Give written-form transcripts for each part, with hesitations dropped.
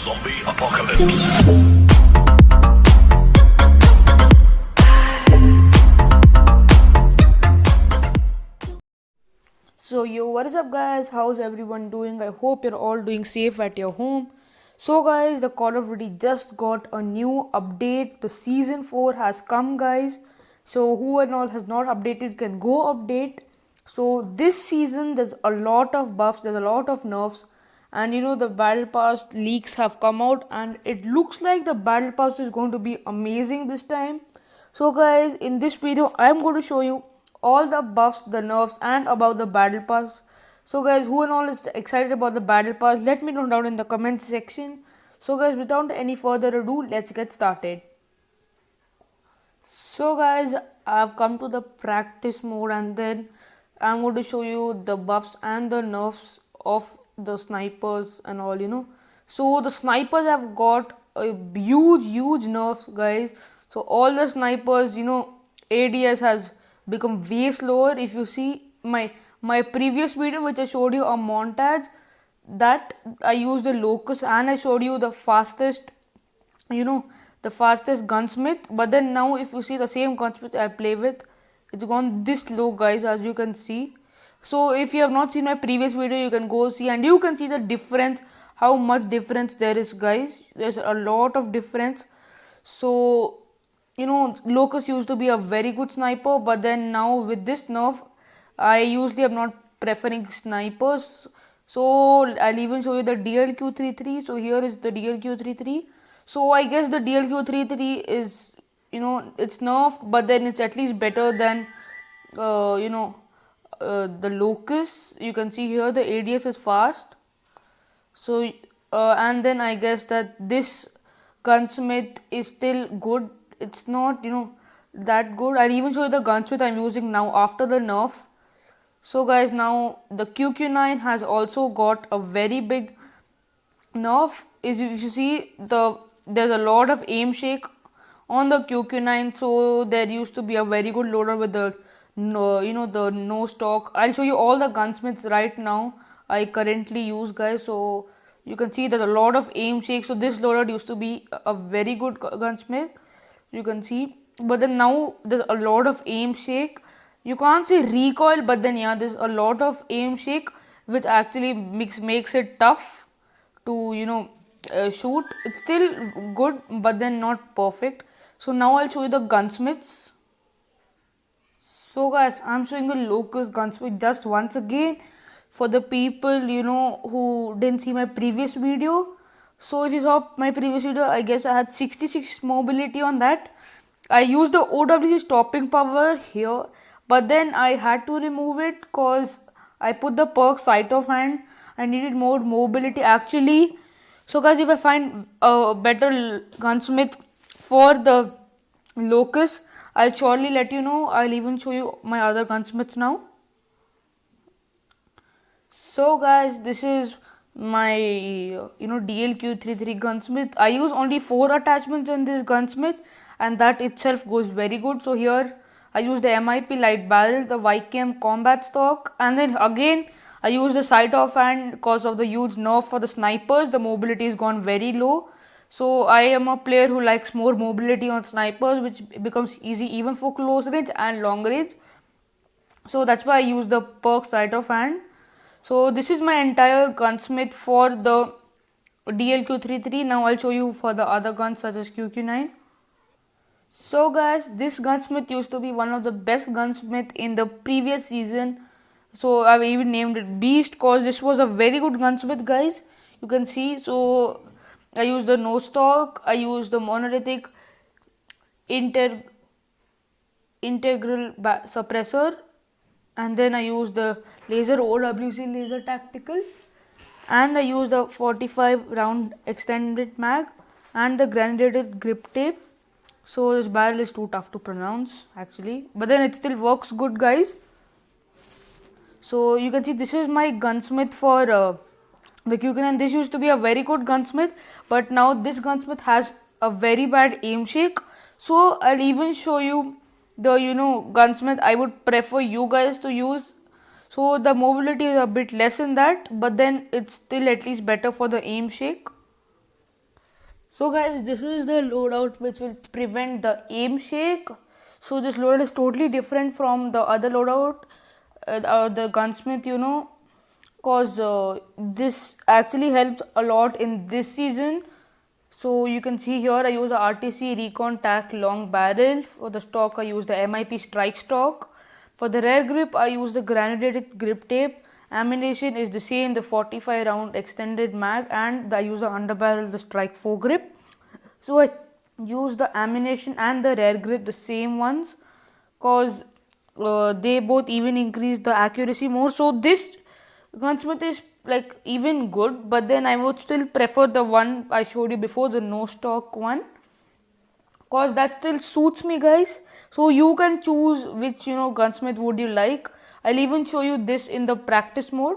Zombie apocalypse. So yo, what is up guys? How's everyone doing? I hope you're all doing safe at your home. So guys, the Call of Duty just got a new update. The season 4 has come guys. So who and all has not updated can go update. So this season there's a lot of buffs, there's a lot of nerfs, and the battle pass leaks have come out and it looks like the battle pass is going to be amazing this time. So guys, in this video I'm going to show you all the buffs, the nerfs, and about the battle pass. So guys, who and all is excited about the battle pass, let me know down in the comment section. So guys, without any further ado, let's get started. So guys, I've come to the practice mode and then I'm going to show you the buffs and the nerfs of the snipers and all. So the snipers have got a huge nerfs guys. So all the snipers, ADS has become way slower. If you see my previous video which I showed you a montage, that I used the locust and I showed you the fastest gunsmith, but then now if you see the same gunsmith I play with, it's gone this low guys, as you can see. So if you have not seen my previous video, you can go see and you can see the difference, how much difference there is guys. There's a lot of difference. So locust used to be a very good sniper, but then now with this nerf I usually am not preferring snipers. So I'll even show you the DLQ33. So here is the DLQ33. So I guess the DLQ33 is, it's nerf, but then it's at least better than, the locust. You can see here the ADS is fast. So, and then I guess that this gunsmith is still good. It's not, that good. I'll even show you the gunsmith I'm using now after the nerf. So guys, now the QQ9 has also got a very big nerf. Is if you see there's a lot of aim shake on the QQ9. So there used to be a very good loader with the the no stock. I'll show you all the gunsmiths right now I currently use guys. So you can see there's a lot of aim shake. So this loader used to be a very good gunsmith, you can see, but then now there's a lot of aim shake. You can't say recoil, but then yeah, there's a lot of aim shake which actually makes it tough to shoot. It's still good, but then not perfect. So now I'll show you the gunsmiths. So guys, I'm showing the locust gunsmith just once again for the people who didn't see my previous video. So if you saw my previous video, I guess I had 66 mobility on that. I used the OWC stopping power here, but then I had to remove it because I put the perk sight of hand. I needed more mobility actually. So guys, if I find a better gunsmith for the locust, I'll surely let you know. I'll even show you my other gunsmiths now. So guys, this is my DLQ33 gunsmith. I use only 4 attachments in this gunsmith and that itself goes very good. So here I use the MIP light barrel, the YKM combat stock, and then again I use the sight of hand because of the huge nerf for the snipers. The mobility is gone very low. So I am a player who likes more mobility on snipers, which becomes easy even for close range and long range. So that's why I use the perk sight of hand. So this is my entire gunsmith for the DLQ33. Now I'll show you for the other guns such as QQ9. So guys, this gunsmith used to be one of the best gunsmith in the previous season. So I've even named it Beast because this was a very good gunsmith guys. You can see. So I use the no stock, I use the monolithic integral suppressor, and then I use the laser OWC laser tactical, and I use the 45 round extended mag and the granulated grip tape. So this barrel is too tough to pronounce actually, but then it still works good guys. So you can see this is my gunsmith for the QQ9. This used to be a very good gunsmith, but now this gunsmith has a very bad aim shake. So I'll even show you the gunsmith I would prefer you guys to use. So the mobility is a bit less in that, but then it's still at least better for the aim shake. So guys, this is the loadout which will prevent the aim shake. So this loadout is totally different from the other loadout, the gunsmith, cause this actually helps a lot in this season. So you can see here I use the RTC Recon TAC long barrel. For the stock I use the MIP strike stock. For the rear grip I use the granulated grip tape. Ammunition is the same, the 45 round extended mag, and I use the underbarrel, the strike foregrip. So I use the ammunition and the rear grip the same ones, cause they both even increase the accuracy more. So this gunsmith is like even good, but then I would still prefer the one I showed you before, the no stock one, cause that still suits me, guys. So you can choose which gunsmith would you like. I'll even show you this in the practice mode.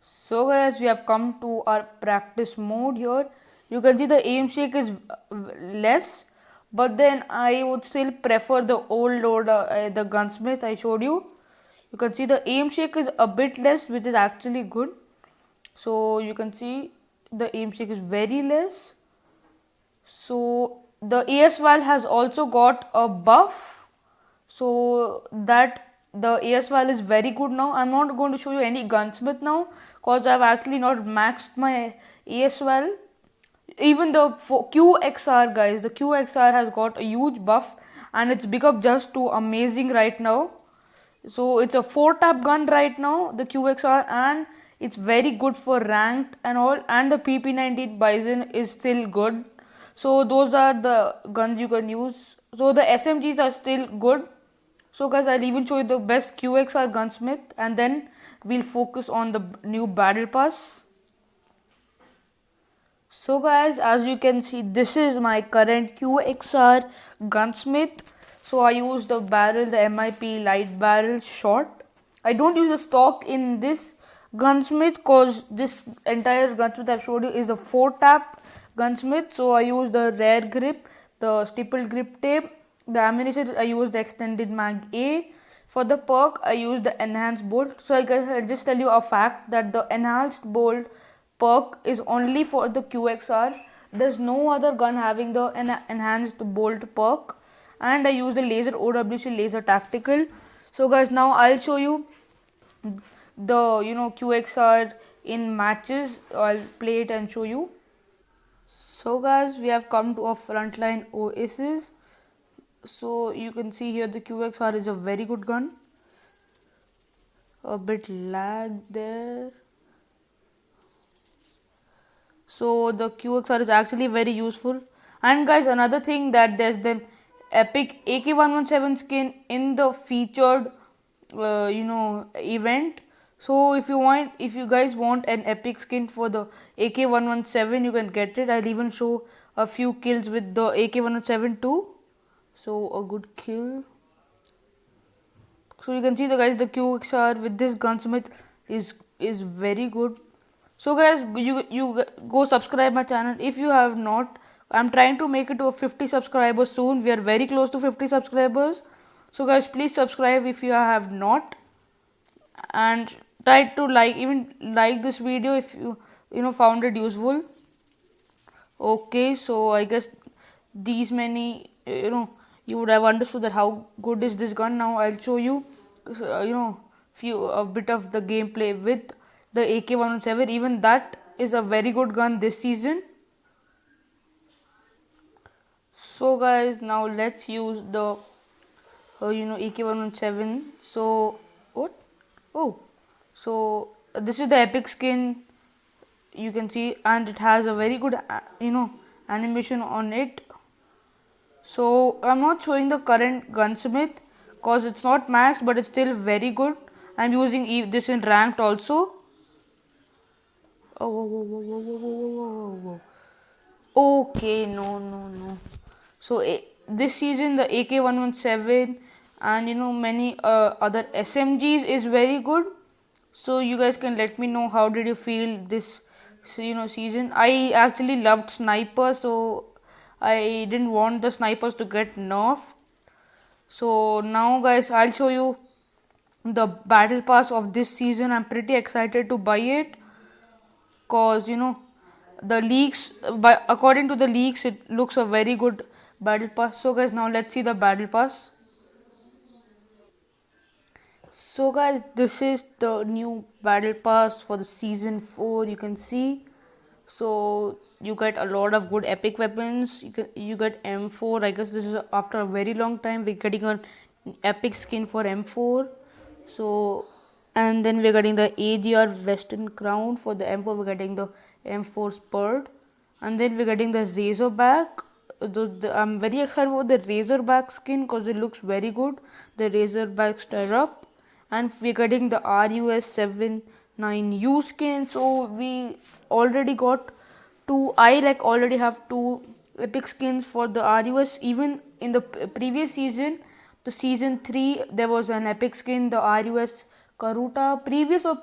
So guys, we have come to our practice mode here. You can see the aim shake is less, but then I would still prefer the old load, the gunsmith I showed you. You can see the aim shake is a bit less, which is actually good. So you can see the aim shake is very less. So the AS-Val has also got a buff, so that the AS-Val is very good now. I'm not going to show you any gunsmith now, cause I've actually not maxed my AS-Val. Even the QXR, guys, the QXR has got a huge buff and it's become just too amazing right now. So it's a 4-tap gun right now, the QXR, and it's very good for ranked and all, and the PP19 Bison is still good. So those are the guns you can use. So the SMGs are still good. So guys, I'll even show you the best QXR gunsmith, and then we'll focus on the new battle pass. So guys, as you can see, this is my current QXR gunsmith. So I use the barrel, the MIP light barrel short. I don't use the stock in this gunsmith, cause this entire gunsmith I've showed you is a 4-tap gunsmith. So I use the rear grip, the stippled grip tape. The ammunition I use the extended mag A. For the perk I use the enhanced bolt. So I'll just tell you a fact that the enhanced bolt perk is only for the QXR. There's no other gun having the enhanced bolt perk, and I use the laser OWC laser tactical. So guys, now I'll show you the QXR in matches. I'll play it and show you. So guys, we have come to a frontline Oasis. So you can see here the QXR is a very good gun. A bit lag there. So the QXR is actually very useful. And guys, another thing, that there's the epic AK117 skin in the featured event. So if you guys want an epic skin for the AK117, you can get it. I'll even show a few kills with the AK117 too. So a good kill. So you can see the QXR with this gunsmith is very good. So guys, you go subscribe my channel if you have not. I'm trying to make it to 50 subscribers soon. We are very close to 50 subscribers. So guys, please subscribe if you have not, and try to like this video if you found it useful. Okay, so I guess these many you would have understood that how good is this gun. Now I'll show you a bit of the gameplay with the AK117. Even that is a very good gun this season. So guys, now let's use the AK117. So what? Oh, so this is the epic skin, you can see, and it has a very good animation on it. So I'm not showing the current gunsmith cause it's not maxed, but it's still very good. I'm using this in ranked also. Oh, whoa, whoa, whoa, whoa, whoa, whoa, whoa, whoa. Okay, no. So this season the AK117 and many other SMGs is very good. So you guys can let me know how did you feel this season. I actually loved sniper, so I didn't want the snipers to get nerfed. So now guys, I'll show you the battle pass of this season. I'm pretty excited to buy it, cause the leaks, according to the leaks, it looks a very good battle pass. So guys, now let's see the battle pass. So guys, this is the new battle pass for the season 4. You can see, so you get a lot of good epic weapons. You get M4. I guess this is after a very long time we're getting an epic skin for M4. So, and then we're getting the AGR Western Crown. For the M4 we're getting the M4 Spurred, and then we're getting the Razorback. I'm very excited about the Razorback skin because it looks very good. The Razorback Stirrup, and we're getting the RUS79U skin. So we already got two. I like already have two epic skins for the RUS. Even in the previous season, the season 3, there was an epic skin, the RUS Karuta, previous or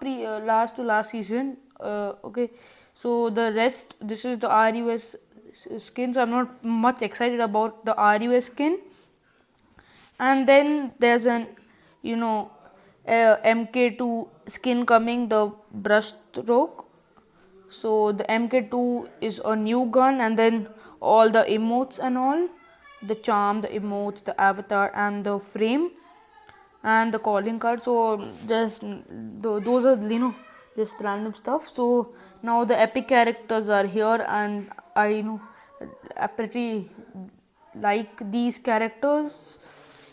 last to last season. Okay, so the rest, this is the RUS skin. So I'm not much excited about the RUS skin. And then there's an, you know, MK2 skin coming, the Brushstroke. So the MK2 is a new gun, and then all the emotes and all, the charm, the emotes, the avatar, and the frame, and the calling card. So just those are, you know, just random stuff. So now the epic characters are here, and I pretty like these characters.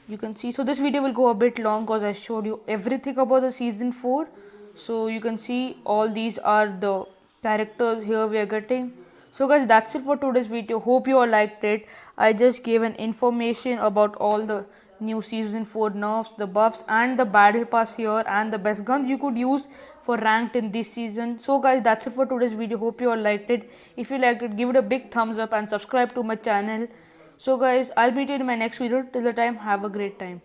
You can see, so this video will go a bit long because I showed you everything about the season 4. So you can see all these are the characters here we are getting. So guys, that's it for today's video. Hope you all liked it. I just gave an information about all the new season 4 nerfs, the buffs, and the battle pass here, and the best guns you could use for ranked in this season. So guys, that's it for today's video. Hope you all liked it. If you liked it, give it a big thumbs up and subscribe to my channel. So guys, I'll meet you in my next video. Till the time, have a great time.